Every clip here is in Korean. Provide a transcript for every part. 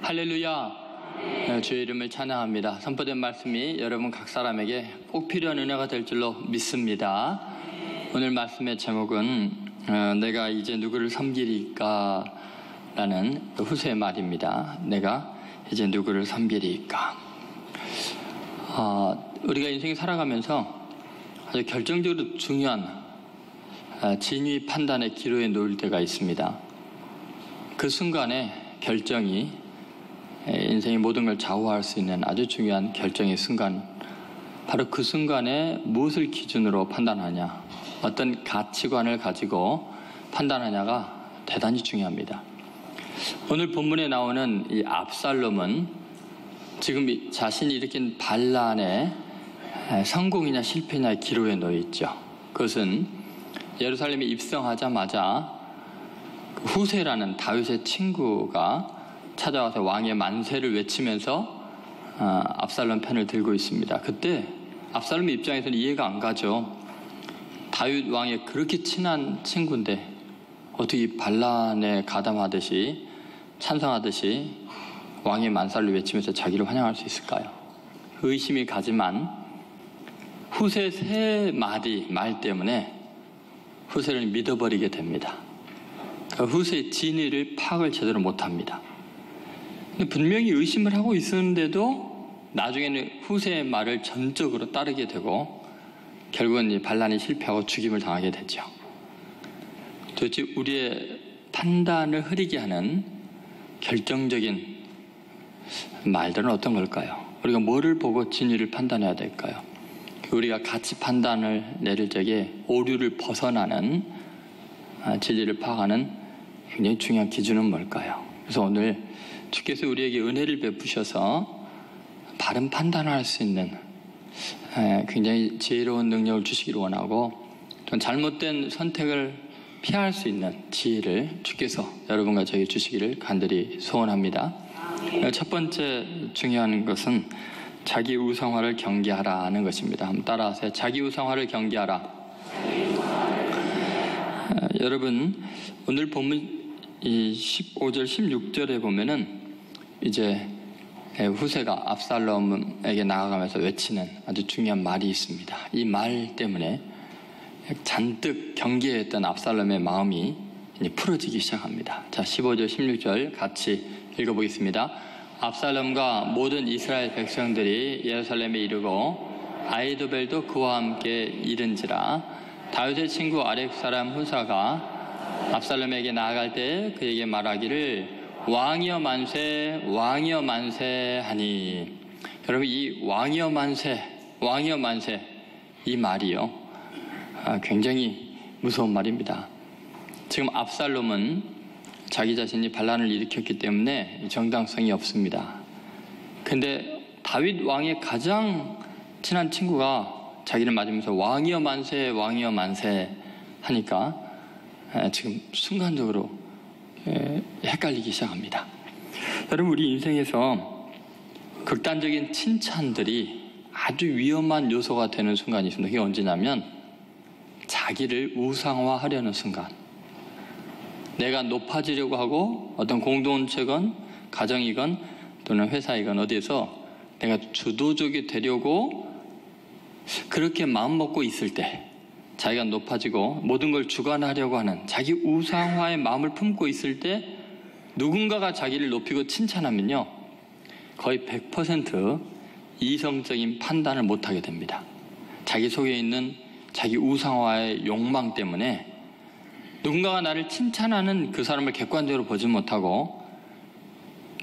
할렐루야. 주의 이름을 찬양합니다. 선포된 말씀이 여러분 각 사람에게 꼭 필요한 은혜가 될 줄로 믿습니다. 오늘 말씀의 제목은 내가 이제 누구를 섬기리까 라는 후세의 말입니다. 내가 이제 누구를 섬기리까. 우리가 인생을 살아가면서 아주 결정적으로 중요한 진위 판단의 기로에 놓일 때가 있습니다. 그 순간에 결정이 인생의 모든 걸 좌우할 수 있는 아주 중요한 결정의 순간, 바로 그 순간에 무엇을 기준으로 판단하냐, 어떤 가치관을 가지고 판단하냐가 대단히 중요합니다. 오늘 본문에 나오는 이 압살롬은 지금 자신이 일으킨 반란의 성공이냐 실패냐의 기로에 놓여 있죠. 그것은 예루살렘에 입성하자마자 후세라는 다윗의 친구가 찾아와서 왕의 만세를 외치면서 압살롬 편을 들고 있습니다. 그때 압살롬 입장에서는 이해가 안 가죠. 다윗 왕의 그렇게 친한 친구인데 어떻게 반란에 가담하듯이 찬성하듯이 왕의 만살을 외치면서 자기를 환영할 수 있을까요? 의심이 가지만 후세 세 마디 말 때문에 후세를 믿어버리게 됩니다. 후세의 진위를 파악을 제대로 못합니다. 분명히 의심을 하고 있었는데도 나중에는 후세의 말을 전적으로 따르게 되고 결국은 이 반란이 실패하고 죽임을 당하게 되죠. 도대체 우리의 판단을 흐리게 하는 결정적인 말들은 어떤 걸까요? 우리가 뭐를 보고 진위를 판단해야 될까요? 우리가 가치 판단을 내릴 적에 오류를 벗어나는 진리를 파악하는 굉장히 중요한 기준은 뭘까요? 그래서 오늘 주께서 우리에게 은혜를 베푸셔서 바른 판단을 할 수 있는 굉장히 지혜로운 능력을 주시기를 원하고, 또 잘못된 선택을 피할 수 있는 지혜를 주께서 여러분과 저에게 주시기를 간절히 소원합니다. 첫 번째 중요한 것은 자기 우상화를 경계하라는 것입니다. 한번 따라하세요. 자기 우상화를 경계하라. 여러분, 오늘 본문 이 15절 16절에 보면은 이제 후세가 압살롬에게 나아가면서 외치는 아주 중요한 말이 있습니다. 이 말 때문에 잔뜩 경계했던 압살롬의 마음이 이제 풀어지기 시작합니다. 자, 15절 16절 같이 읽어보겠습니다. 압살롬과 모든 이스라엘 백성들이 예루살렘에 이르고 아히도벨도 그와 함께 이른지라. 다윗의 친구 아렉 사람 후사가 압살롬에게 나아갈 때 그에게 말하기를 왕이여 만세, 왕이여 만세 하니. 여러분, 이 왕이여 만세, 왕이여 만세, 이 말이요, 굉장히 무서운 말입니다. 지금 압살롬은 자기 자신이 반란을 일으켰기 때문에 정당성이 없습니다. 근데 다윗 왕의 가장 친한 친구가 자기를 맞으면서 왕이여 만세, 왕이여 만세 하니까 지금 순간적으로 헷갈리기 시작합니다. 여러분, 우리 인생에서 극단적인 칭찬들이 아주 위험한 요소가 되는 순간이 있습니다. 그게 언제냐면 자기를 우상화하려는 순간. 내가 높아지려고 하고 어떤 공동체건 가정이건 또는 회사이건 어디에서 내가 주도적이 되려고 그렇게 마음먹고 있을 때, 자기가 높아지고 모든 걸 주관하려고 하는 자기 우상화의 마음을 품고 있을 때 누군가가 자기를 높이고 칭찬하면요, 거의 100% 이성적인 판단을 못하게 됩니다. 자기 속에 있는 자기 우상화의 욕망 때문에 누군가가 나를 칭찬하는 그 사람을 객관적으로 보지 못하고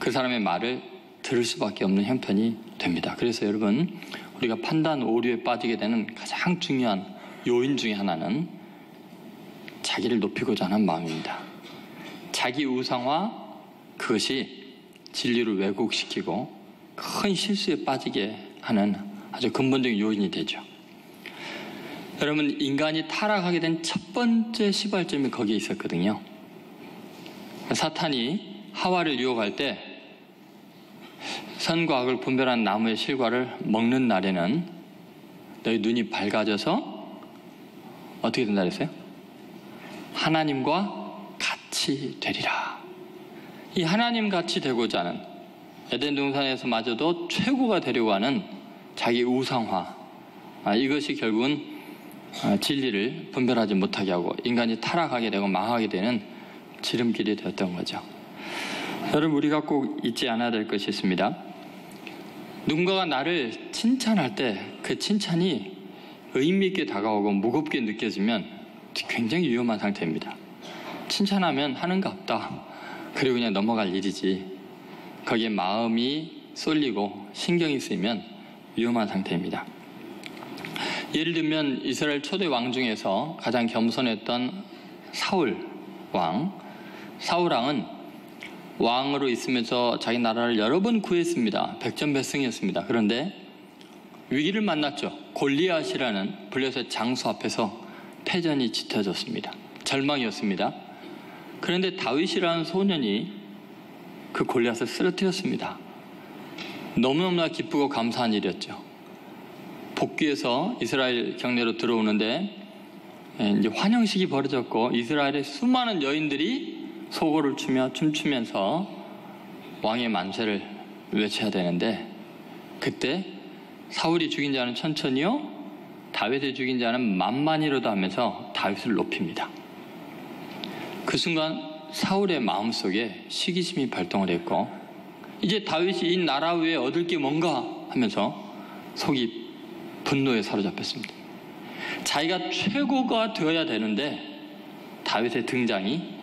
그 사람의 말을 들을 수밖에 없는 형편이 됩니다. 그래서 여러분, 우리가 판단 오류에 빠지게 되는 가장 중요한 요인 중에 하나는 자기를 높이고자 하는 마음입니다. 자기 우상화, 그것이 진리를 왜곡시키고 큰 실수에 빠지게 하는 아주 근본적인 요인이 되죠. 여러분, 인간이 타락하게 된 첫 번째 시발점이 거기에 있었거든요. 사탄이 하와를 유혹할 때 선과 악을 분별한 나무의 실과를 먹는 날에는 너희 눈이 밝아져서 어떻게 된다 그랬어요? 하나님과 같이 되리라. 이 하나님 같이 되고자 하는 에덴 동산에서마저도 최고가 되려고 하는 자기 우상화, 이것이 결국은 진리를 분별하지 못하게 하고 인간이 타락하게 되고 망하게 되는 지름길이 되었던 거죠. 여러분, 우리가 꼭 잊지 않아야 될 것이 있습니다. 누군가가 나를 칭찬할 때 그 칭찬이 의미 있게 다가오고 무겁게 느껴지면 굉장히 위험한 상태입니다. 칭찬하면 하는갑다, 그리고 그냥 넘어갈 일이지, 거기에 마음이 쏠리고 신경이 쓰이면 위험한 상태입니다. 예를 들면 이스라엘 초대 왕 중에서 가장 겸손했던 사울 왕은 왕으로 있으면서 자기 나라를 여러 번 구했습니다. 백전백승이었습니다. 그런데 위기를 만났죠. 골리앗이라는 블레셋 장수 앞에서 패전이 짙어졌습니다. 절망이었습니다. 그런데 다윗이라는 소년이 그 골리앗을 쓰러뜨렸습니다. 너무너무나 기쁘고 감사한 일이었죠. 복귀해서 이스라엘 경내로 들어오는데 이제 환영식이 벌어졌고 이스라엘의 수많은 여인들이 소고를 추며 춤추면서 왕의 만세를 외쳐야 되는데, 그때 사울이 죽인 자는 천천히요, 다윗이 죽인 자는 만만이로도 하면서 다윗을 높입니다. 그 순간 사울의 마음속에 시기심이 발동을 했고, 이제 다윗이 이 나라 위에 얻을 게 뭔가 하면서 속이 분노에 사로잡혔습니다. 자기가 최고가 되어야 되는데 다윗의 등장이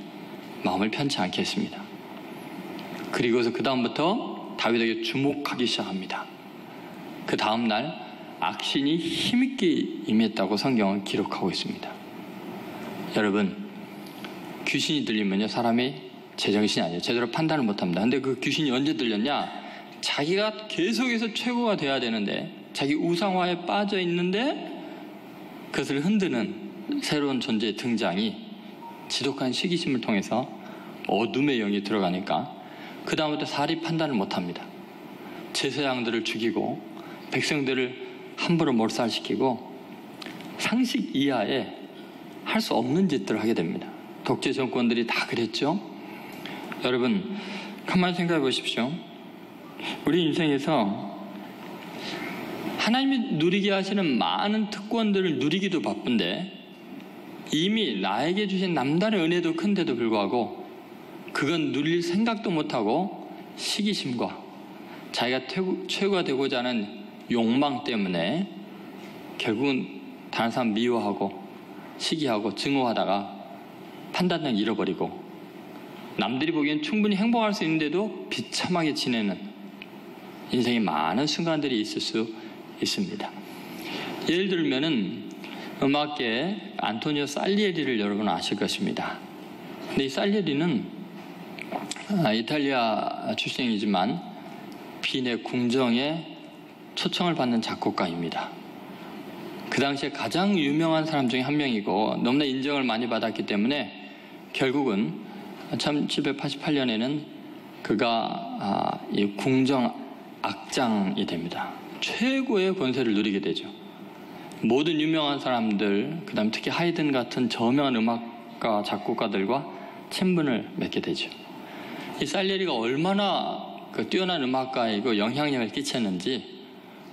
마음을 편치 않게 했습니다. 그리고서 그 다음부터 다윗에게 주목하기 시작합니다. 그 다음날 악신이 힘있게 임했다고 성경은 기록하고 있습니다. 여러분, 귀신이 들리면요, 사람이 제정신이 아니에요. 제대로 판단을 못합니다. 근데 그 귀신이 언제 들렸냐? 자기가 계속해서 최고가 돼야 되는데, 자기 우상화에 빠져 있는데 그것을 흔드는 새로운 존재의 등장이 지독한 시기심을 통해서 어둠의 영이 들어가니까 그 다음부터 사리 판단을 못합니다. 제사장들을 죽이고 백성들을 함부로 몰살시키고 상식 이하에 할 수 없는 짓들을 하게 됩니다. 독재 정권들이 다 그랬죠. 여러분, 가만히 생각해 보십시오. 우리 인생에서 하나님이 누리게 하시는 많은 특권들을 누리기도 바쁜데 이미 나에게 주신 남다른 은혜도 큰데도 불구하고 그건 누릴 생각도 못하고 시기심과 자기가 최고가 되고자 하는 욕망 때문에 결국은 다른 사람 미워하고 시기하고 증오하다가 판단력 잃어버리고 남들이 보기엔 충분히 행복할 수 있는데도 비참하게 지내는 인생의 많은 순간들이 있을 수 있습니다. 예를 들면은 음악계 안토니오 살리에리를 여러분 아실 것입니다. 근데 이 살리에리는 이탈리아 출생이지만 빈의 궁정에 초청을 받는 작곡가입니다. 그 당시에 가장 유명한 사람 중에 한 명이고 너무나 인정을 많이 받았기 때문에 결국은 1788년에는 그가 이 궁정 악장이 됩니다. 최고의 권세를 누리게 되죠. 모든 유명한 사람들, 그 다음에 특히 하이든 같은 저명한 음악가, 작곡가들과 친분을 맺게 되죠. 이 살리에리가 얼마나 뛰어난 음악가이고 영향력을 끼쳤는지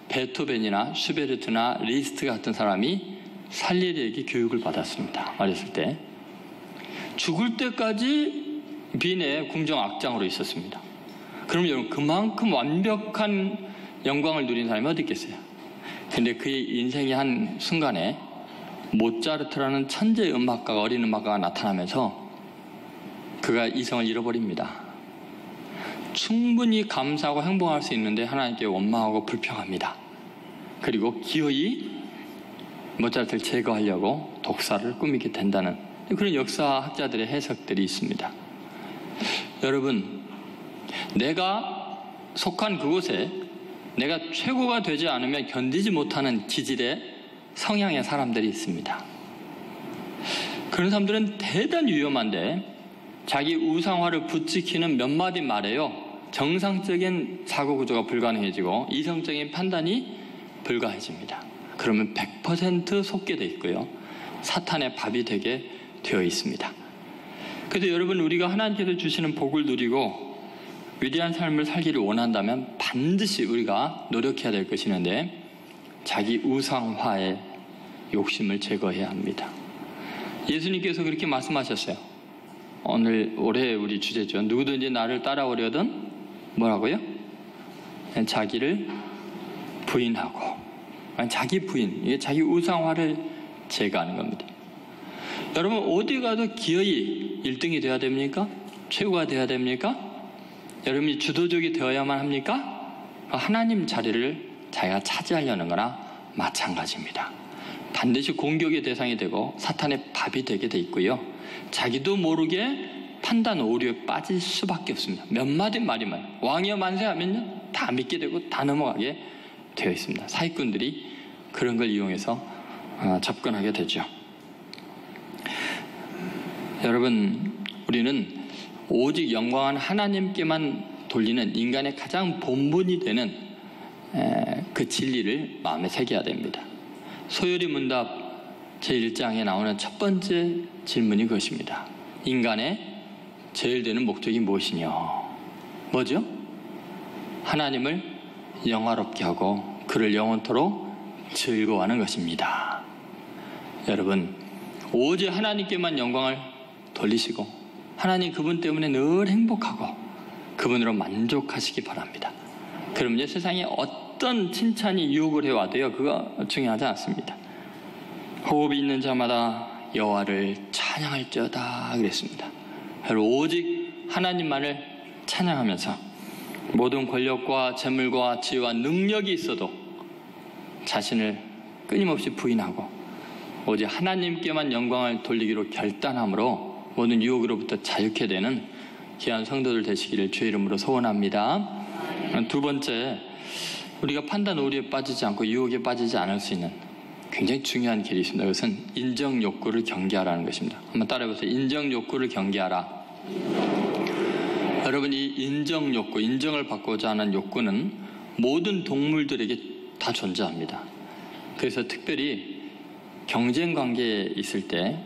베토벤이나 슈베르트나 리스트 같은 사람이 살리에리에게 교육을 받았습니다. 어렸을 때. 죽을 때까지 빈의 궁정 악장으로 있었습니다. 그럼 여러분, 그만큼 완벽한 영광을 누린 사람이 어디 있겠어요? 근데 그의 인생의 한 순간에 모차르트라는 천재 음악가가, 어린 음악가가 나타나면서 그가 이성을 잃어버립니다. 충분히 감사하고 행복할 수 있는데 하나님께 원망하고 불평합니다. 그리고 기어이 모차르트를 제거하려고 독사를 꾸미게 된다는 그런 역사학자들의 해석들이 있습니다. 여러분, 내가 속한 그곳에 내가 최고가 되지 않으면 견디지 못하는 기질의 성향의 사람들이 있습니다. 그런 사람들은 대단히 위험한데 자기 우상화를 부추기는 몇 마디 말에요, 정상적인 사고구조가 불가능해지고 이성적인 판단이 불가해집니다. 그러면 100% 속게 돼 있고요, 사탄의 밥이 되게 되어 있습니다. 그래서 여러분, 우리가 하나님께서 주시는 복을 누리고 위대한 삶을 살기를 원한다면 반드시 우리가 노력해야 될 것이 있는데 자기 우상화의 욕심을 제거해야 합니다. 예수님께서 그렇게 말씀하셨어요. 올해 우리 주제죠. 누구든지 나를 따라오려든 뭐라고요? 자기를 부인하고, 자기 부인, 이게 자기 우상화를 제거하는 겁니다. 여러분 어디 가도 기어이 1등이 되어야 됩니까? 최고가 되어야 됩니까? 여러분이 주도적이 되어야만 합니까? 하나님 자리를 자기가 차지하려는 거나 마찬가지입니다. 반드시 공격의 대상이 되고 사탄의 밥이 되게 돼 있고요. 자기도 모르게 판단 오류에 빠질 수밖에 없습니다. 몇 마디 말이면 왕이여 만세하면요 다 믿게 되고 다 넘어가게 되어 있습니다. 사기꾼들이 그런 걸 이용해서 접근하게 되죠. 여러분, 우리는 오직 영광한 하나님께만 돌리는 인간의 가장 본분이 되는 그 진리를 마음에 새겨야 됩니다. 소요리 문답 제1장에 나오는 첫 번째 질문이 그것입니다. 인간의 제일 되는 목적이 무엇이냐? 뭐죠? 하나님을 영화롭게 하고 그를 영원토록 즐거워하는 것입니다. 여러분, 오직 하나님께만 영광을 돌리시고 하나님 그분 때문에 늘 행복하고 그분으로 만족하시기 바랍니다. 그러면 세상에 어떤 칭찬이 유혹을 해와도요 그거 중요하지 않습니다. 호흡이 있는 자마다 여호와를 찬양할지어다 그랬습니다. 오직 하나님만을 찬양하면서 모든 권력과 재물과 지혜와 능력이 있어도 자신을 끊임없이 부인하고 오직 하나님께만 영광을 돌리기로 결단함으로 모든 유혹으로부터 자유케 되는 귀한 성도들 되시기를 주의 이름으로 소원합니다. 두 번째, 우리가 판단 오류에 빠지지 않고 유혹에 빠지지 않을 수 있는 굉장히 중요한 길이 있습니다. 그것은 인정 욕구를 경계하라는 것입니다. 한번 따라해보세요. 인정 욕구를 경계하라. 여러분, 이 인정 욕구, 인정을 받고자 하는 욕구는 모든 동물들에게 다 존재합니다. 그래서 특별히 경쟁 관계에 있을 때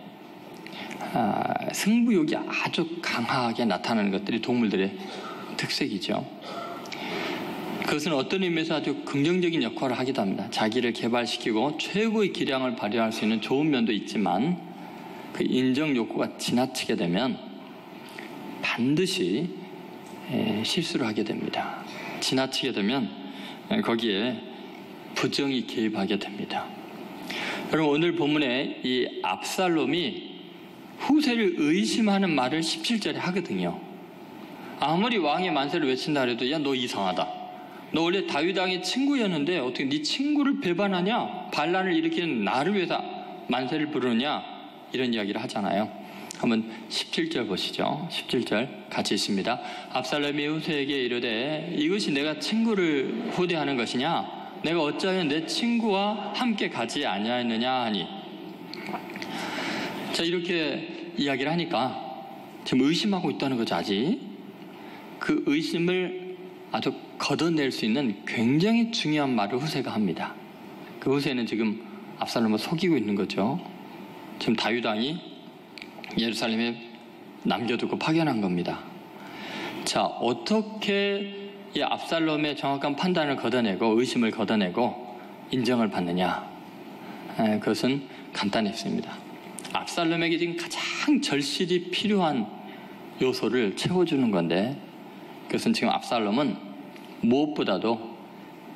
승부욕이 아주 강하게 나타나는 것들이 동물들의 특색이죠. 그것은 어떤 의미에서 아주 긍정적인 역할을 하기도 합니다. 자기를 개발시키고 최고의 기량을 발휘할 수 있는 좋은 면도 있지만 그 인정 욕구가 지나치게 되면 반드시 실수를 하게 됩니다. 지나치게 되면 거기에 부정이 개입하게 됩니다. 여러분, 오늘 본문에 이 압살롬이 후세를 의심하는 말을 17절에 하거든요. 아무리 왕의 만세를 외친다 해도 야, 너 이상하다. 너 원래 다윗 왕의 친구였는데 어떻게 네 친구를 배반하냐? 반란을 일으키는 나를 위해서 만세를 부르느냐? 이런 이야기를 하잖아요. 한번 17절 보시죠. 17절 같이 있습니다. 압살롬이 후세에게 이르되 이것이 내가 친구를 후대하는 것이냐? 내가 어찌하여 내 친구와 함께 가지 아니하였느냐 하니. 자, 이렇게 이야기를 하니까 지금 의심하고 있다는 거죠. 아직 그 의심을 아주 걷어낼 수 있는 굉장히 중요한 말을 후세가 합니다. 그 후세는 지금 압살롬을 속이고 있는 거죠. 지금 다윗 왕이 예루살렘에 남겨두고 파견한 겁니다. 자, 어떻게 이 압살롬의 정확한 판단을 걷어내고 의심을 걷어내고 인정을 받느냐? 그것은 간단했습니다. 압살롬에게 지금 가장 절실히 필요한 요소를 채워주는 건데 그것은 지금 압살롬은 무엇보다도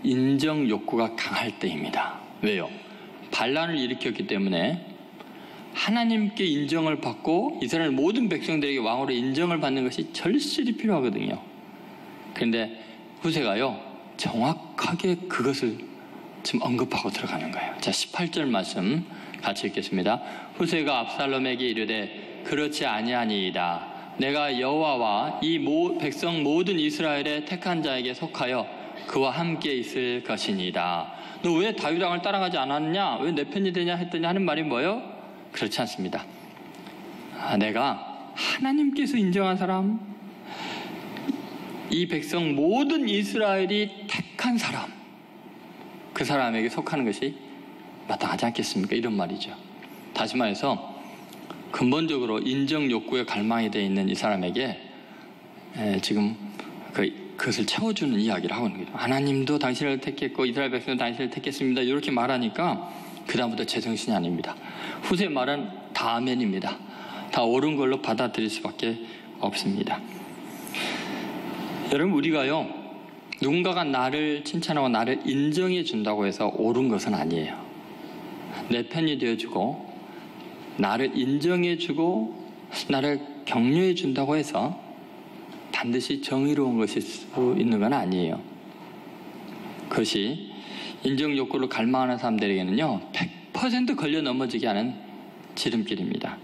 인정 욕구가 강할 때입니다. 왜요? 반란을 일으켰기 때문에 하나님께 인정을 받고 이스라엘 모든 백성들에게 왕으로 인정을 받는 것이 절실히 필요하거든요. 그런데 후세가요 정확하게 그것을 지금 언급하고 들어가는 거예요. 자, 18절 말씀 같이 읽겠습니다. 후세가 압살롬에게 이르되 그렇지 아니하니이다. 내가 여호와와 이 백성 모든 이스라엘의 택한 자에게 속하여 그와 함께 있을 것이니이다. 너 왜 다윗 왕을 따라가지 않았냐? 왜 내 편이 되냐 했더니 하는 말이 뭐예요? 그렇지 않습니다. 내가 하나님께서 인정한 사람, 이 백성 모든 이스라엘이 택한 사람, 그 사람에게 속하는 것이 마땅하지 않겠습니까? 이런 말이죠. 다시 말해서 근본적으로 인정 욕구에 갈망이 되어 있는 이 사람에게 지금 그것을 채워주는 이야기를 하고 있는 거죠. 하나님도 당신을 택했고 이스라엘 백성도 당신을 택했습니다. 이렇게 말하니까 그 다음부터 제정신이 아닙니다. 후세 말은 다 아멘입니다. 다 옳은 걸로 받아들일 수밖에 없습니다. 여러분, 우리가요, 누군가가 나를 칭찬하고 나를 인정해 준다고 해서 옳은 것은 아니에요. 내 편이 되어주고 나를 인정해 주고 나를 격려해 준다고 해서 반드시 정의로운 것일 수 있는 건 아니에요. 그것이 인정 욕구를 갈망하는 사람들에게는요, 100% 걸려 넘어지게 하는 지름길입니다.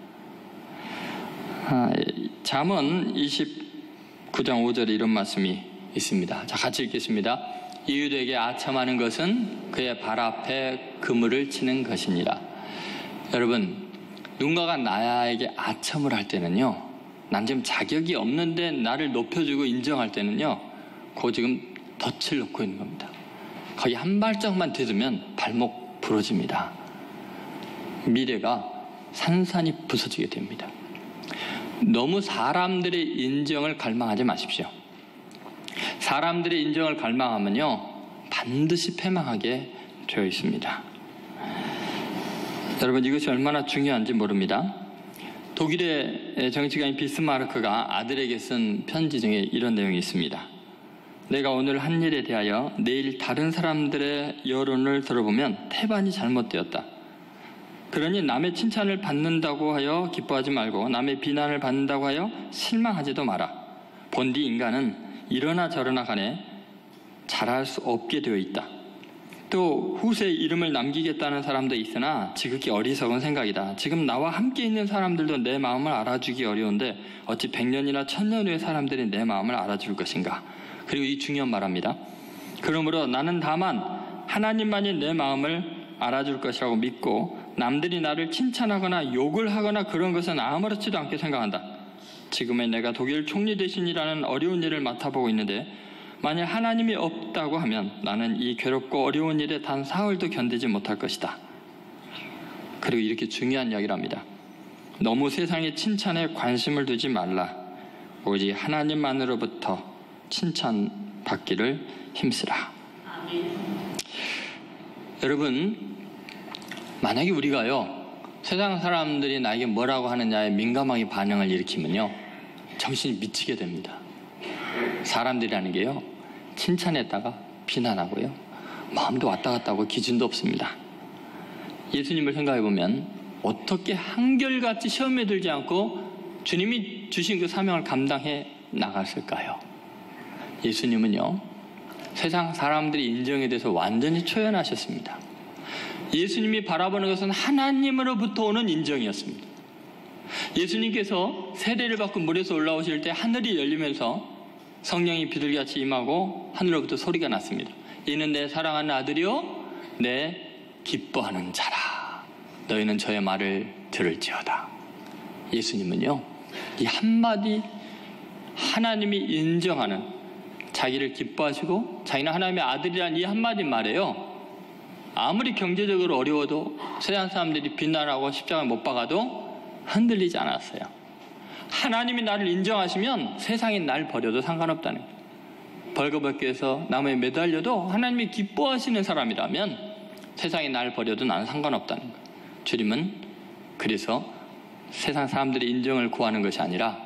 잠언 29장 5절에 이런 말씀이 있습니다. 자, 같이 읽겠습니다. 이웃에게 아첨하는 것은 그의 발 앞에 그물을 치는 것이니라. 여러분, 누군가가 나에게 아첨을 할 때는요, 난 지금 자격이 없는데 나를 높여주고 인정할 때는요, 그거 지금 덫을 놓고 있는 겁니다. 거기 한 발짝만 뒤두면 발목 부러집니다. 미래가 산산이 부서지게 됩니다. 너무 사람들의 인정을 갈망하지 마십시오. 사람들의 인정을 갈망하면요, 반드시 패망하게 되어 있습니다. 여러분, 이것이 얼마나 중요한지 모릅니다. 독일의 정치가인 비스마르크가 아들에게 쓴 편지 중에 이런 내용이 있습니다. 내가 오늘 한 일에 대하여 내일 다른 사람들의 여론을 들어보면 태반이 잘못되었다. 그러니 남의 칭찬을 받는다고 하여 기뻐하지 말고 남의 비난을 받는다고 하여 실망하지도 마라. 본디 인간은 이러나 저러나 간에 잘할 수 없게 되어 있다. 또 후세에 이름을 남기겠다는 사람도 있으나 지극히 어리석은 생각이다. 지금 나와 함께 있는 사람들도 내 마음을 알아주기 어려운데 어찌 100년이나 1000년 후의 사람들이 내 마음을 알아줄 것인가. 그리고 이 중요한 말합니다. 그러므로 나는 다만 하나님만이 내 마음을 알아줄 것이라고 믿고 남들이 나를 칭찬하거나 욕을 하거나 그런 것은 아무렇지도 않게 생각한다. 지금의 내가 독일 총리 대신이라는 어려운 일을 맡아보고 있는데 만약 하나님이 없다고 하면 나는 이 괴롭고 어려운 일에 단 사흘도 견디지 못할 것이다. 그리고 이렇게 중요한 이야기를 합니다. 너무 세상의 칭찬에 관심을 두지 말라. 오직 하나님만으로부터 칭찬받기를 힘쓰라. 여러분, 만약에 우리가요, 세상 사람들이 나에게 뭐라고 하느냐에 민감하게 반응을 일으키면요, 정신이 미치게 됩니다. 사람들이라는 게요, 칭찬했다가 비난하고요, 마음도 왔다 갔다 하고 기준도 없습니다. 예수님을 생각해보면 어떻게 한결같이 시험에 들지 않고 주님이 주신 그 사명을 감당해 나갔을까요? 예수님은요, 세상 사람들이 인정에 대해서 완전히 초연하셨습니다. 예수님이 바라보는 것은 하나님으로부터 오는 인정이었습니다. 예수님께서 세례를 받고 물에서 올라오실 때 하늘이 열리면서 성령이 비둘기같이 임하고 하늘로부터 소리가 났습니다. 이는 내 사랑하는 아들이요 내 기뻐하는 자라. 너희는 저의 말을 들을지어다. 예수님은요, 이 한마디 하나님이 인정하는, 자기를 기뻐하시고 자기는 하나님의 아들이라는 이 한마디 말에요, 아무리 경제적으로 어려워도 세상 사람들이 비난하고 십자가에 못 박아도 흔들리지 않았어요. 하나님이 나를 인정하시면 세상이 날 버려도 상관없다는 거예요. 벌거벗기에서 나무에 매달려도 하나님이 기뻐하시는 사람이라면 세상이 날 버려도 나는 상관없다는 거예요. 주님은 그래서 세상 사람들의 인정을 구하는 것이 아니라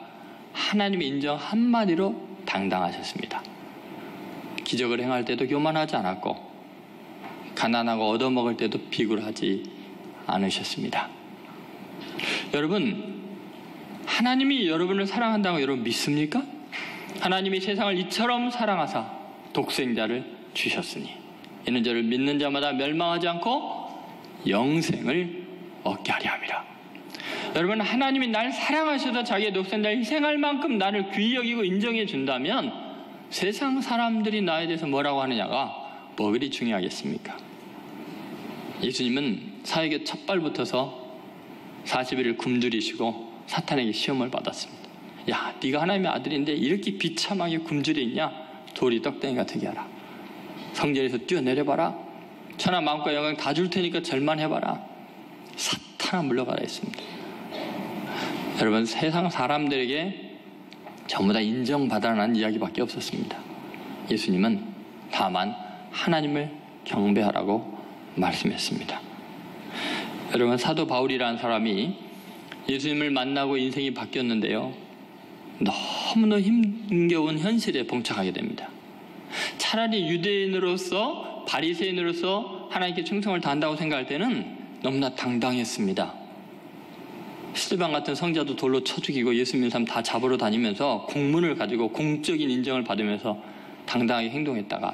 하나님의 인정 한마디로 당당하셨습니다. 기적을 행할 때도 교만하지 않았고 가난하고 얻어먹을 때도 비굴하지 않으셨습니다. 여러분, 하나님이 여러분을 사랑한다고 여러분 믿습니까? 하나님이 세상을 이처럼 사랑하사 독생자를 주셨으니 이는 저를 믿는 자마다 멸망하지 않고 영생을 얻게 하려 함이라. 여러분, 하나님이 날 사랑하셔서 자기의 독생자를 희생할 만큼 나를 귀히 여기고 인정해 준다면 세상 사람들이 나에 대해서 뭐라고 하느냐가 뭐 그리 중요하겠습니까? 예수님은 사역의 첫 발부터서 40일을 굶주리시고 사탄에게 시험을 받았습니다. 야, 네가 하나님의 아들인데 이렇게 비참하게 굶주려 있냐? 돌이 떡덩이가 되게 하라. 성전에서 뛰어내려봐라. 천하 마음과 영광 다 줄 테니까 절만해봐라. 사탄아 물러가라 했습니다. 여러분, 세상 사람들에게 전부 다 인정받아라는 이야기밖에 없었습니다. 예수님은 다만 하나님을 경배하라고 말씀했습니다. 여러분, 사도 바울이라는 사람이 예수님을 만나고 인생이 바뀌었는데요, 너무나 힘겨운 현실에 봉착하게 됩니다. 차라리 유대인으로서, 바리새인으로서 하나님께 충성을 다한다고 생각할 때는 너무나 당당했습니다. 스데반 같은 성자도 돌로 쳐 죽이고 예수 믿는 사람 다 잡으러 다니면서 공문을 가지고 공적인 인정을 받으면서 당당하게 행동했다가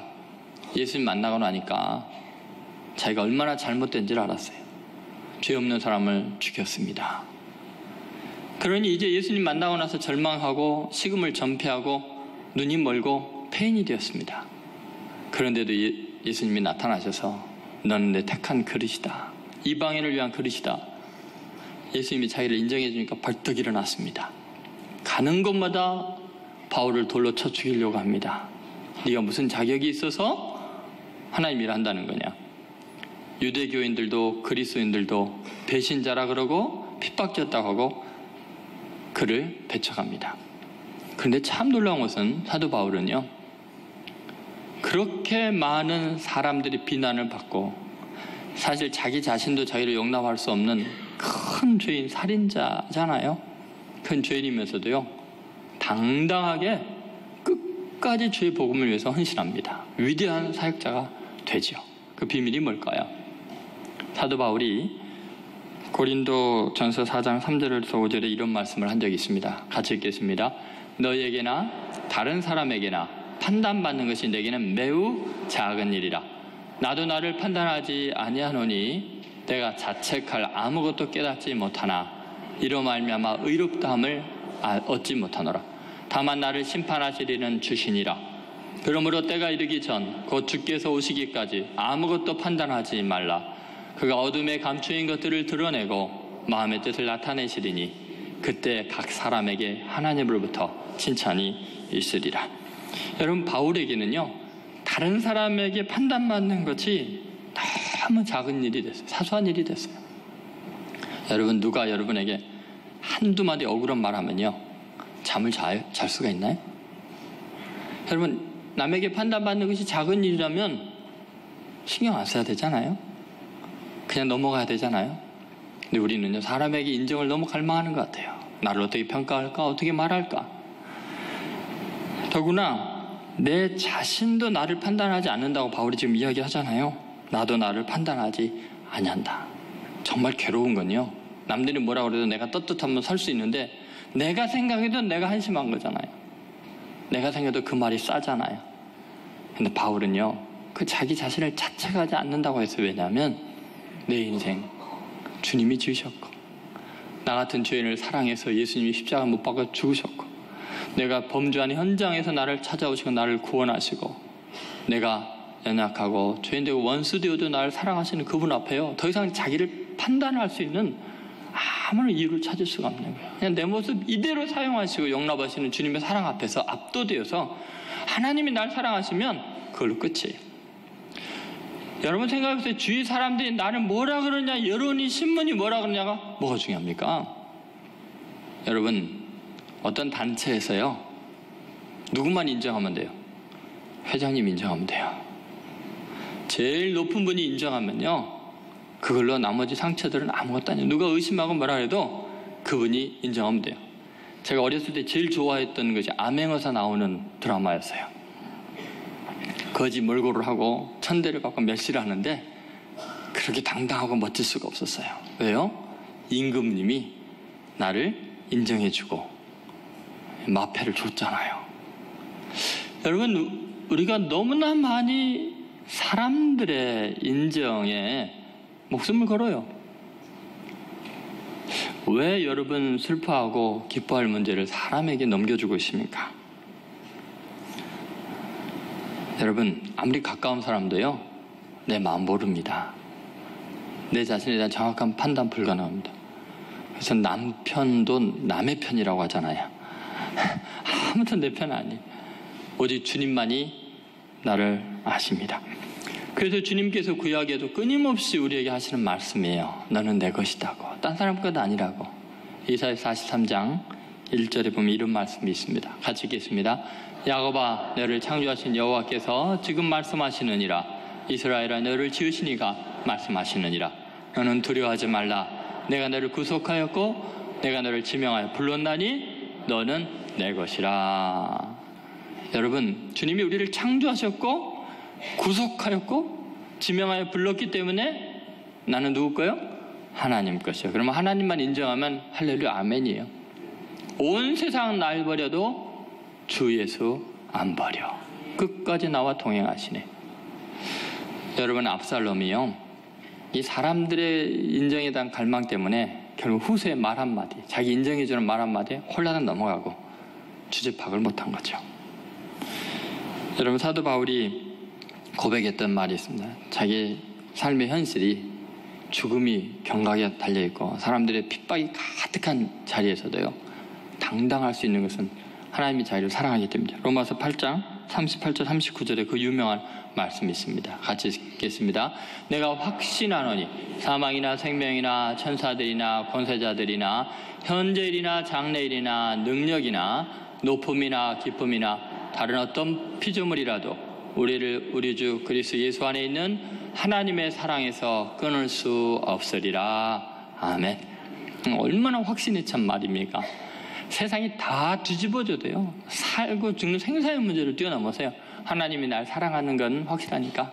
예수님 만나고 나니까 자기가 얼마나 잘못된지를 알았어요. 죄 없는 사람을 죽였습니다. 그러니 이제 예수님 만나고 나서 절망하고 식음을 전폐하고 눈이 멀고 폐인이 되었습니다. 그런데도 예수님이 나타나셔서 너는 내 택한 그릇이다, 이방인을 위한 그릇이다. 예수님이 자기를 인정해 주니까 벌떡 일어났습니다. 가는 곳마다 바울을 돌로 쳐 죽이려고 합니다. 네가 무슨 자격이 있어서 하나님 일을 한다는 거냐. 유대교인들도 그리스도인들도 배신자라 그러고 핍박졌다고 하고 그를 배척합니다. 그런데 참 놀라운 것은 사도 바울은요, 그렇게 많은 사람들이 비난을 받고 사실 자기 자신도 자기를 용납할 수 없는 큰 죄인, 살인자잖아요. 큰 죄인이면서도요, 당당하게 끝까지 주의 복음을 위해서 헌신합니다. 위대한 사역자가 되죠. 그 비밀이 뭘까요? 사도 바울이 고린도 전서 4장 3절에서 5절에 이런 말씀을 한 적이 있습니다. 같이 읽겠습니다. 너희에게나 다른 사람에게나 판단받는 것이 내게는 매우 작은 일이라. 나도 나를 판단하지 아니하노니 내가 자책할 아무것도 깨닫지 못하나 이로 말미암아 의롭다함을 얻지 못하노라. 다만 나를 심판하시리는 주시니라. 그러므로 때가 이르기 전 곧 주께서 오시기까지 아무것도 판단하지 말라. 그가 어둠에 감추인 것들을 드러내고 마음의 뜻을 나타내시리니 그때 각 사람에게 하나님으로부터 칭찬이 있으리라. 여러분, 바울에게는요, 다른 사람에게 판단받는 것이 너무 작은 일이 됐어요. 사소한 일이 됐어요. 여러분, 누가 여러분에게 한두 마디 억울한 말 하면요, 잠을 잘 수가 있나요? 여러분, 남에게 판단받는 것이 작은 일이라면 신경 안 써야 되잖아요. 그냥 넘어가야 되잖아요. 근데 우리는요, 사람에게 인정을 너무 갈망하는 것 같아요. 나를 어떻게 평가할까? 어떻게 말할까? 더구나 내 자신도 나를 판단하지 않는다고 바울이 지금 이야기하잖아요. 나도 나를 판단하지 아니한다. 정말 괴로운 건요, 남들이 뭐라 그래도 내가 떳떳하면 살 수 있는데 내가 생각해도 내가 한심한 거잖아요. 내가 생각해도 그 말이 싸잖아요. 근데 바울은요, 그 자기 자신을 자책하지 않는다고 해서, 왜냐하면 내 인생 주님이 지으셨고 나 같은 죄인을 사랑해서 예수님이 십자가 못 박아 죽으셨고 내가 범죄한 현장에서 나를 찾아오시고 나를 구원하시고 내가 연약하고 죄인되고 원수 되어도 나를 사랑하시는 그분 앞에요, 더 이상 자기를 판단할 수 있는 아무런 이유를 찾을 수가 없는 거예요. 그냥 내 모습 이대로 사용하시고 용납하시는 주님의 사랑 앞에서 압도되어서 하나님이 날 사랑하시면 그걸로 끝이에요. 여러분 생각해보세요. 주위 사람들이 나를 뭐라 그러냐, 여론이, 신문이 뭐라 그러냐가 뭐가 중요합니까? 여러분, 어떤 단체에서요, 누구만 인정하면 돼요? 회장님 인정하면 돼요. 제일 높은 분이 인정하면요, 그걸로 나머지 상처들은 아무것도 아니에요. 누가 의심하고 뭐라 해도 그분이 인정하면 돼요. 제가 어렸을 때 제일 좋아했던 것이 암행어사 나오는 드라마였어요. 거지 몰골을 하고 천대를 받고 멸시를 하는데 그렇게 당당하고 멋질 수가 없었어요. 왜요? 임금님이 나를 인정해주고 마패를 줬잖아요. 여러분, 우리가 너무나 많이 사람들의 인정에 목숨을 걸어요. 왜 여러분 슬퍼하고 기뻐할 문제를 사람에게 넘겨주고 있습니까? 여러분, 아무리 가까운 사람도요, 내 마음 모릅니다. 내 자신에 대한 정확한 판단 불가능합니다. 그래서 남편도 남의 편이라고 하잖아요. 아무튼 내 편 아니에요. 오직 주님만이 나를 아십니다. 그래서 주님께서 구약에도 끊임없이 우리에게 하시는 말씀이에요. 너는 내 것이다고. 딴 사람 것 아니라고. 이사야 43장 1절에 보면 이런 말씀이 있습니다. 같이 읽겠습니다. 야곱아, 너를 창조하신 여호와께서 지금 말씀하시느니라. 이스라엘아, 너를 지으신 이가 말씀하시느니라. 너는 두려워하지 말라. 내가 너를 구속하였고 내가 너를 지명하여 불렀나니 너는 내 것이라. 여러분, 주님이 우리를 창조하셨고 구속하였고 지명하여 불렀기 때문에 나는 누구 거요? 하나님 것이요. 그러면 하나님만 인정하면 할렐루야 아멘이에요. 온 세상 날 버려도 주 예수 안 버려. 끝까지 나와 동행하시네. 여러분, 압살롬이요, 이 사람들의 인정에 대한 갈망 때문에 결국 후세의 말 한마디, 자기 인정해주는 말 한마디에 혼란은 넘어가고 주제 파악을 못한 거죠. 여러분, 사도 바울이 고백했던 말이 있습니다. 자기 삶의 현실이 죽음이 경각에 달려있고 사람들의 핍박이 가득한 자리에서도요, 당당할 수 있는 것은 하나님이 자기를 사랑하기 때문이죠. 로마서 8장 38절 39절에 그 유명한 말씀이 있습니다. 같이 읽겠습니다. 내가 확신하노니 사망이나 생명이나 천사들이나 권세자들이나 현재일이나 장래일이나 능력이나 높음이나 기쁨이나 다른 어떤 피조물이라도 우리를 우리 주 그리스도 예수 안에 있는 하나님의 사랑에서 끊을 수 없으리라. 아멘. 얼마나 확신이 찬 말입니까? 세상이 다 뒤집어져도요, 살고 죽는 생사의 문제를 뛰어넘어서요, 하나님이 날 사랑하는 건 확실하니까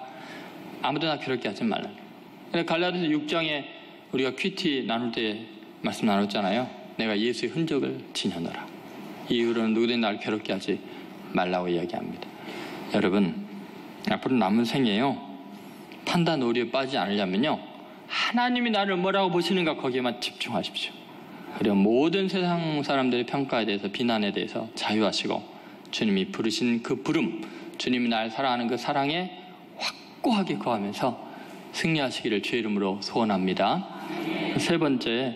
아무도 나 괴롭게 하지 말라. 갈라디아서 6장에 우리가 큐티 나눌 때 말씀 나눴잖아요. 내가 예수의 흔적을 지녀노라. 이후로는 누구든지 날 괴롭게 하지 말라고 이야기합니다. 여러분, 앞으로 남은 생에요, 판단 오류에 빠지지 않으려면요, 하나님이 나를 뭐라고 보시는가 거기에만 집중하십시오. 그리고 모든 세상 사람들의 평가에 대해서, 비난에 대해서 자유하시고 주님이 부르신 그 부름, 주님이 날 사랑하는 그 사랑에 확고하게 거하면서 승리하시기를 주의 이름으로 소원합니다. 세 번째,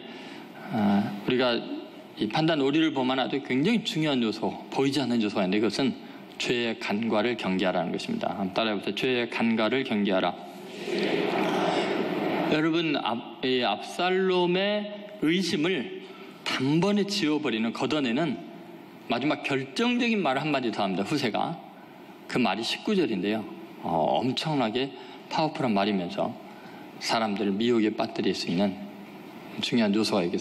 우리가 이 판단 오류를 범하나도 굉장히 중요한 요소, 보이지 않는 요소가 있는데 그것은 죄의 간과를 경계하라는 것입니다. 한번 따라해보세요. 죄의 간과를 경계하라. 여러분, 압살롬의 의심을 단번에 지워버리는, 걷어내는 마지막 결정적인 말 한마디 더 합니다. 후세가. 그 말이 19절인데요. 엄청나게 파워풀한 말이면서 사람들을 미혹에 빠뜨릴 수 있는 중요한 요소가 여기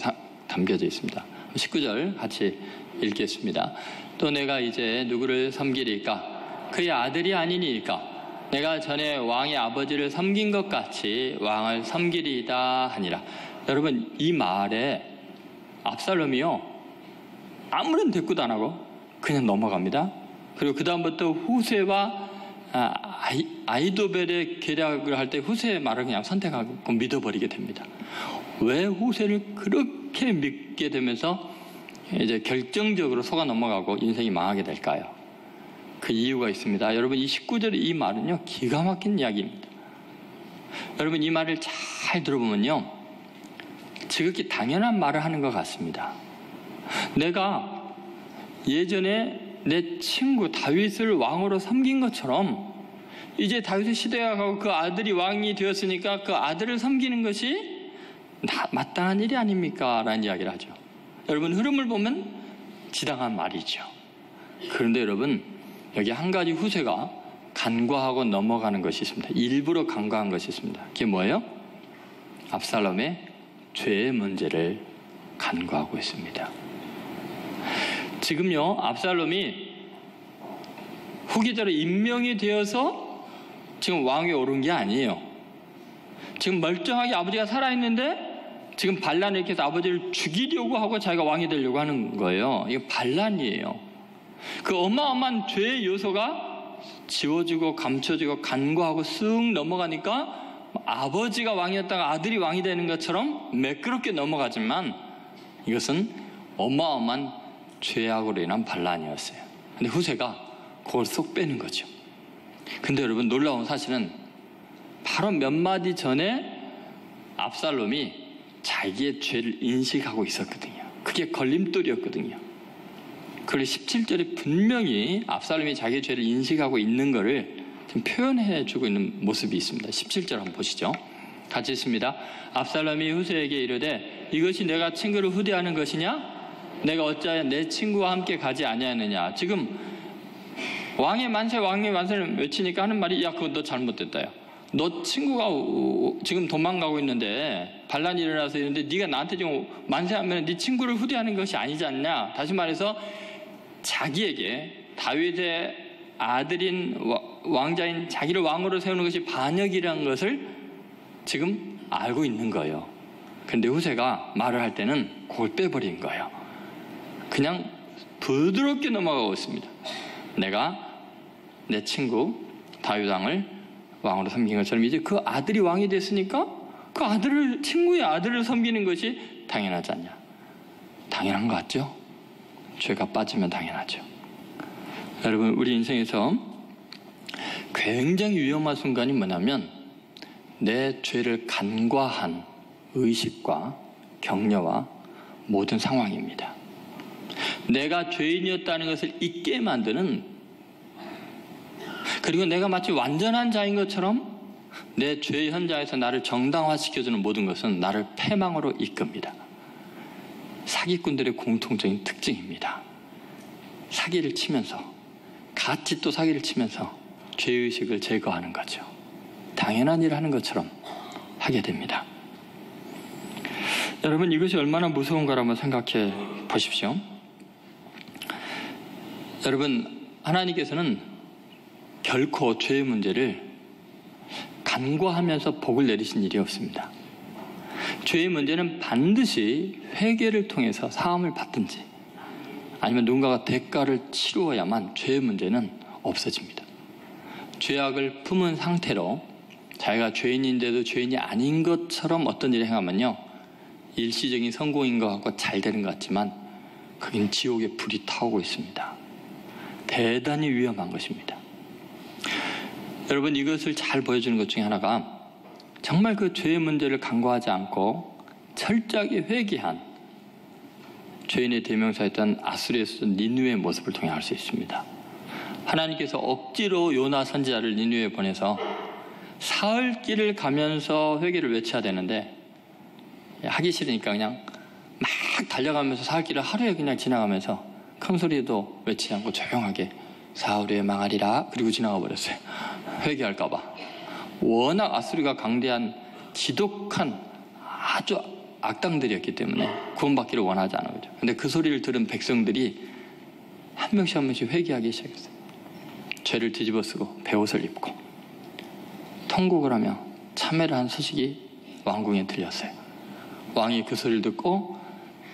담겨져 있습니다. 19절 같이 읽겠습니다. 또 내가 이제 누구를 섬기리까? 그의 아들이 아니니까? 내가 전에 왕의 아버지를 섬긴 것 같이 왕을 섬기리이다 하니라. 여러분, 이 말에 압살롬이요, 아무런 대꾸도 안 하고 그냥 넘어갑니다. 그리고 그 다음부터 후세와 아히도벨의 계략을 할 때 후세의 말을 그냥 선택하고 믿어버리게 됩니다. 왜 후세를 그렇게 믿게 되면서 이제 결정적으로 속아 넘어가고 인생이 망하게 될까요? 그 이유가 있습니다. 여러분, 이 19절의 이 말은요, 기가 막힌 이야기입니다. 여러분, 이 말을 잘 들어보면요, 지극히 당연한 말을 하는 것 같습니다. 내가 예전에 내 친구 다윗을 왕으로 섬긴 것처럼 이제 다윗의 시대가 가고 그 아들이 왕이 되었으니까 그 아들을 섬기는 것이 마땅한 일이 아닙니까? 라는 이야기를 하죠. 여러분, 흐름을 보면 지당한 말이죠. 그런데 여러분, 여기 한 가지 후세가 간과하고 넘어가는 것이 있습니다. 일부러 간과한 것이 있습니다. 그게 뭐예요? 압살롬의 죄의 문제를 간과하고 있습니다. 지금요, 압살롬이 후계자로 임명이 되어서 지금 왕위에 오른 게 아니에요. 지금 멀쩡하게 아버지가 살아있는데 지금 반란을 일으켜서 아버지를 죽이려고 하고 자기가 왕이 되려고 하는 거예요. 이게 반란이에요. 그 어마어마한 죄의 요소가 지워지고 감춰지고 간과하고 쓱 넘어가니까 아버지가 왕이었다가 아들이 왕이 되는 것처럼 매끄럽게 넘어가지만 이것은 어마어마한 죄악으로 인한 반란이었어요. 근데 후세가 그걸 쏙 빼는 거죠. 근데 여러분, 놀라운 사실은 바로 몇 마디 전에 압살롬이 자기의 죄를 인식하고 있었거든요. 그게 걸림돌이었거든요. 그리고 17절에 분명히 압살롬이 자기의 죄를 인식하고 있는 것을 지금 표현해주고 있는 모습이 있습니다. 17절 한번 보시죠. 같이 읽습니다. 압살롬이 후세에게 이르되 이것이 내가 친구를 후대하는 것이냐? 내가 어찌하여 내 친구와 함께 가지 아니하느냐. 지금 왕의 만세 왕의 만세를 외치니까 하는 말이 야 그거 너 잘못됐다. 야. 너 친구가 지금 도망가고 있는데 반란이 일어나서 있는데 네가 나한테 지금 만세하면 네 친구를 후대하는 것이 아니지 않냐. 다시 말해서 자기에게 다윗의 아들인 왕자인 자기를 왕으로 세우는 것이 반역이라는 것을 지금 알고 있는 거예요. 그런데 후세가 말을 할 때는 그걸 빼버린 거예요. 그냥 부드럽게 넘어가고 있습니다. 내가 내 친구 다윗 왕을 왕으로 섬긴 것처럼 이제 그 아들이 왕이 됐으니까 그 아들을, 친구의 아들을 섬기는 것이 당연하지 않냐. 당연한 것 같죠? 죄가 빠지면 당연하죠. 여러분, 우리 인생에서 굉장히 위험한 순간이 뭐냐면 내 죄를 간과한 의식과 격려와 모든 상황입니다. 내가 죄인이었다는 것을 잊게 만드는, 그리고 내가 마치 완전한 자인 것처럼 내 죄의 현장에서 나를 정당화시켜주는 모든 것은 나를 패망으로 이끕니다. 사기꾼들의 공통적인 특징입니다. 사기를 치면서, 같이 또 사기를 치면서 죄의식을 제거하는 거죠. 당연한 일을 하는 것처럼 하게 됩니다. 여러분, 이것이 얼마나 무서운가를 한번 생각해 보십시오. 여러분, 하나님께서는 결코 죄의 문제를 간과하면서 복을 내리신 일이 없습니다. 죄의 문제는 반드시 회개를 통해서 사함을 받든지 아니면 누군가가 대가를 치루어야만 죄의 문제는 없어집니다. 죄악을 품은 상태로 자기가 죄인인데도 죄인이 아닌 것처럼 어떤 일을 행하면요, 일시적인 성공인 것 같고 잘 되는 것 같지만 거긴 지옥의 불이 타오고 있습니다. 대단히 위험한 것입니다. 여러분, 이것을 잘 보여주는 것 중에 하나가 정말 그 죄의 문제를 간과하지 않고 철저하게 회개한 죄인의 대명사였던 아수르에서 니느웨의 모습을 통해 알 수 있습니다. 하나님께서 억지로 요나 선지자를 니느웨에 보내서 사흘 길을 가면서 회개를 외쳐야 되는데 하기 싫으니까 그냥 막 달려가면서 사흘 길을 하루에 그냥 지나가면서 큰 소리도 외치지 않고 조용하게 사흘 후에 망하리라 그리고 지나가 버렸어요. 회개할까봐. 워낙 아수르가 강대한 지독한 아주 악당들이었기 때문에 구원받기를 원하지 않은 거죠. 근데 그 소리를 들은 백성들이 한 명씩 한 명씩 회개하기 시작했어요. 죄를 뒤집어 쓰고 베옷을 입고 통곡을 하며 참회를 한 소식이 왕궁에 들렸어요. 왕이 그 소리를 듣고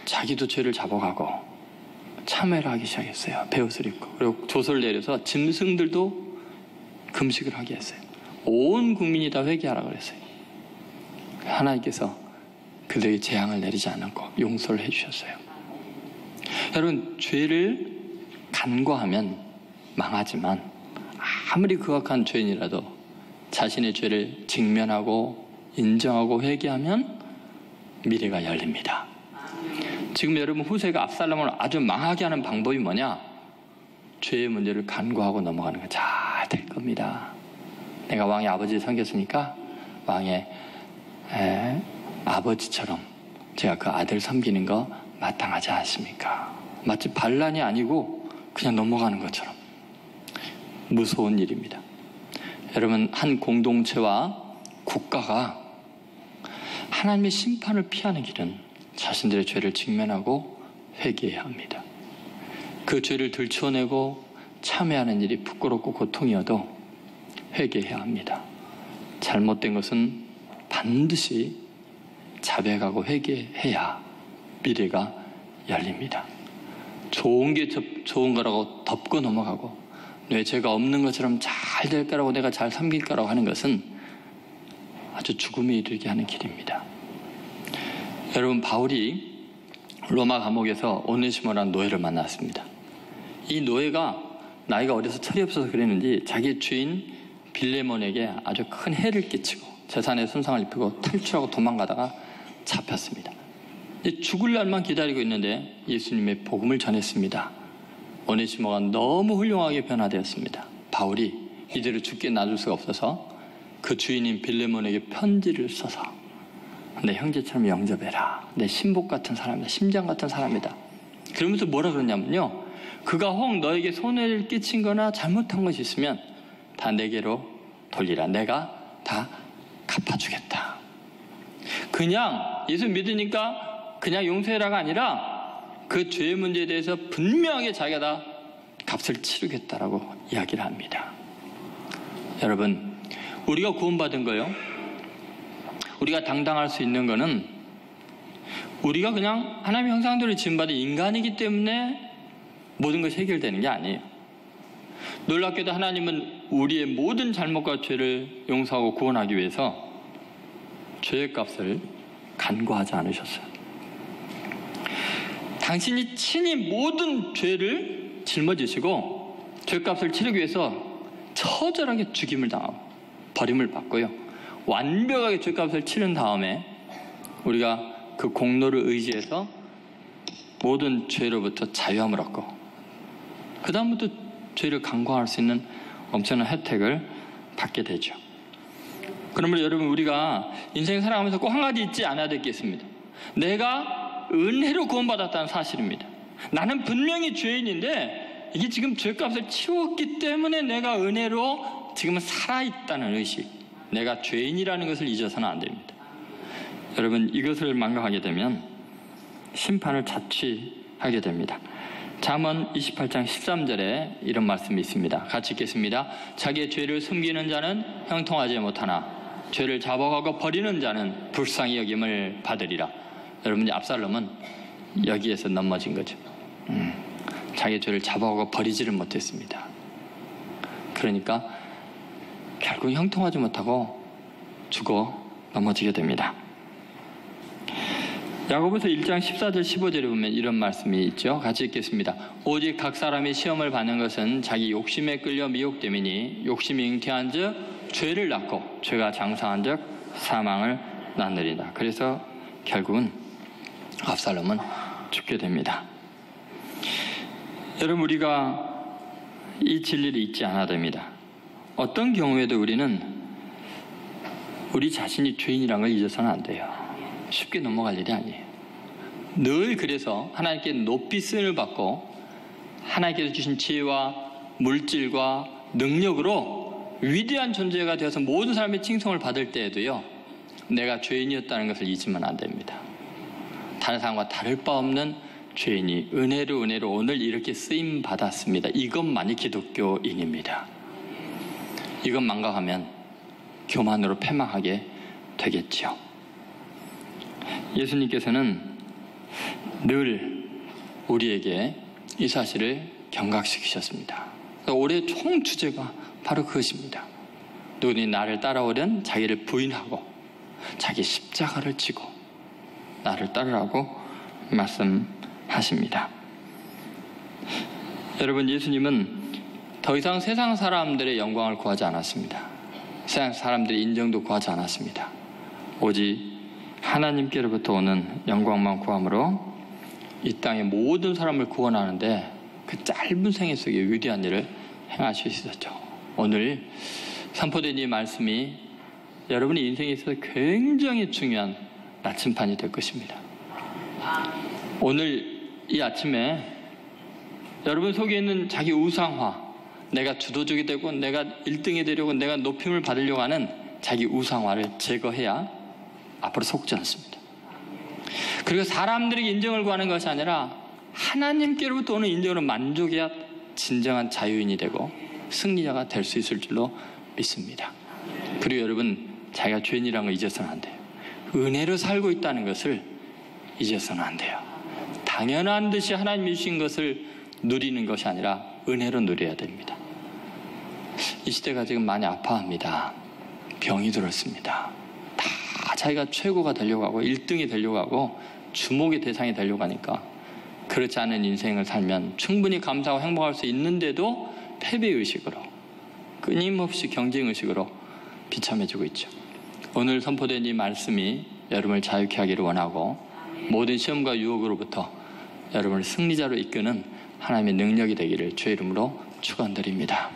자기도 죄를 잡아가고 참회를 하기 시작했어요. 베옷을 입고. 그리고 조서를 내려서 짐승들도 금식을 하게 했어요. 온 국민이 다 회개하라고 그랬어요. 하나님께서 그들에게 재앙을 내리지 않았고 용서를 해주셨어요. 여러분, 죄를 간과하면 망하지만 아무리 극악한 죄인이라도 자신의 죄를 직면하고 인정하고 회개하면 미래가 열립니다. 지금 여러분, 후세가 압살롬을 아주 망하게 하는 방법이 뭐냐? 죄의 문제를 간과하고 넘어가는 거. 잘 될 겁니다. 내가 왕의 아버지를 섬겼으니까 왕의 아버지처럼 제가 그 아들 섬기는 거 마땅하지 않습니까? 마치 반란이 아니고 그냥 넘어가는 것처럼. 무서운 일입니다. 여러분, 한 공동체와 국가가 하나님의 심판을 피하는 길은 자신들의 죄를 직면하고 회개해야 합니다. 그 죄를 들추어내고 참회하는 일이 부끄럽고 고통이어도 회개해야 합니다. 잘못된 것은 반드시 자백하고 회개해야 미래가 열립니다. 좋은 게 좋은 거라고 덮고 넘어가고 내 죄가 없는 것처럼 잘 될 거라고 내가 잘 섬길 거라고 하는 것은 아주 죽음에 이르게 하는 길입니다. 여러분, 바울이 로마 감옥에서 오네시모라는 노예를 만났습니다. 이 노예가 나이가 어려서 철이 없어서 그랬는지 자기 주인 빌레몬에게 아주 큰 해를 끼치고 재산에 손상을 입히고 탈출하고 도망가다가 잡혔습니다. 죽을 날만 기다리고 있는데 예수님의 복음을 전했습니다. 오네시모가 너무 훌륭하게 변화되었습니다. 바울이 이대로 죽게 놔둘 수가 없어서 그 주인인 빌레몬에게 편지를 써서 내 형제처럼 영접해라. 내 신복 같은 사람이다. 심장 같은 사람이다. 그러면서 뭐라 그러냐면요, 그가 혹 너에게 손해를 끼친 거나 잘못한 것이 있으면 다 내게로 돌리라. 내가 다 갚아주겠다. 그냥 예수 믿으니까 그냥 용서해라가 아니라 그 죄의 문제에 대해서 분명하게 자기가 다 값을 치르겠다라고 이야기를 합니다. 여러분, 우리가 구원받은 거요, 우리가 당당할 수 있는 거는 우리가 그냥 하나님의 형상대로 지음받은 인간이기 때문에 모든 것이 해결되는 게 아니에요. 놀랍게도 하나님은 우리의 모든 잘못과 죄를 용서하고 구원하기 위해서 죄의 값을 간과하지 않으셨어요. 당신이 친히 모든 죄를 짊어지시고 죄값을 치르기 위해서 처절하게 죽임을 당하고 버림을 받고요, 완벽하게 죄값을 치른 다음에 우리가 그 공로를 의지해서 모든 죄로부터 자유함을 얻고 그 다음부터 죄를 간과할 수 있는 엄청난 혜택을 받게 되죠. 그러므로 여러분, 우리가 인생 살아가면서 꼭 한 가지 잊지 않아야 될 게 있습니다. 내가 은혜로 구원받았다는 사실입니다. 나는 분명히 죄인인데 이게 지금 죄값을 치웠기 때문에 내가 은혜로 지금은 살아있다는 의식, 내가 죄인이라는 것을 잊어서는 안 됩니다. 여러분, 이것을 망각하게 되면 심판을 자취하게 됩니다. 잠언 28장 13절에 이런 말씀이 있습니다. 같이 읽겠습니다. 자기의 죄를 숨기는 자는 형통하지 못하나 죄를 잡아가고 버리는 자는 불쌍히 여김을 받으리라. 여러분, 압살롬은 여기에서 넘어진 거죠. 자기의 죄를 잡아가고 버리지를 못했습니다. 그러니까 결국 형통하지 못하고 죽어 넘어지게 됩니다. 야고보서 1장 14절 15절에 보면 이런 말씀이 있죠. 같이 읽겠습니다. 오직 각 사람이 시험을 받는 것은 자기 욕심에 끌려 미혹됨이니 욕심이 잉태한 즉 죄를 낳고 죄가 장사한 즉 사망을 낳느니라. 그래서 결국은 압살롬은 죽게 됩니다. 여러분, 우리가 이 진리를 잊지 않아야 됩니다. 어떤 경우에도 우리는 우리 자신이 죄인이라는 걸 잊어서는 안 돼요. 쉽게 넘어갈 일이 아니에요. 늘 그래서 하나님께 높이 쓰임을 받고 하나님께서 주신 지혜와 물질과 능력으로 위대한 존재가 되어서 모든 사람의 칭송을 받을 때에도요, 내가 죄인이었다는 것을 잊으면 안 됩니다. 다른 사람과 다를 바 없는 죄인이 은혜로 오늘 이렇게 쓰임 받았습니다. 이것만이 기독교인입니다. 이것 망각하면 교만으로 패망하게 되겠죠. 예수님께서는 늘 우리에게 이 사실을 경각시키셨습니다. 올해 총 주제가 바로 그것입니다. 누구든지 나를 따라오려는 자기를 부인하고 자기 십자가를 지고 나를 따르라고 말씀하십니다. 여러분, 예수님은 더 이상 세상 사람들의 영광을 구하지 않았습니다. 세상 사람들의 인정도 구하지 않았습니다. 오직 하나님께로부터 오는 영광만 구함으로 이 땅의 모든 사람을 구원하는데 그 짧은 생애 속에 위대한 일을 행하실 수 있었죠. 오늘 선포된 이 말씀이 여러분의 인생에 있어서 굉장히 중요한 나침판이 될 것입니다. 오늘 이 아침에 여러분 속에 있는 자기 우상화, 내가 주도적이 되고 내가 1등이 되려고 내가 높임을 받으려고 하는 자기 우상화를 제거해야 앞으로 속지 않습니다. 그리고 사람들에게 인정을 구하는 것이 아니라 하나님께로부터 오는 인정으로 만족해야 진정한 자유인이 되고 승리자가 될 수 있을 줄로 믿습니다. 그리고 여러분, 자기가 죄인이라는 걸 잊어서는 안 돼요. 은혜로 살고 있다는 것을 잊어서는 안 돼요. 당연한 듯이 하나님이 주신 것을 누리는 것이 아니라 은혜로 누려야 됩니다. 이 시대가 지금 많이 아파합니다. 병이 들었습니다. 다 자기가 최고가 되려고 하고 1등이 되려고 하고 주목의 대상이 되려고 하니까 그렇지 않은 인생을 살면 충분히 감사하고 행복할 수 있는데도 패배의식으로 끊임없이 경쟁의식으로 비참해지고 있죠. 오늘 선포된 이 말씀이 여러분을 자유케 하기를 원하고 모든 시험과 유혹으로부터 여러분을 승리자로 이끄는 하나님의 능력이 되기를 주의 이름으로 축원드립니다.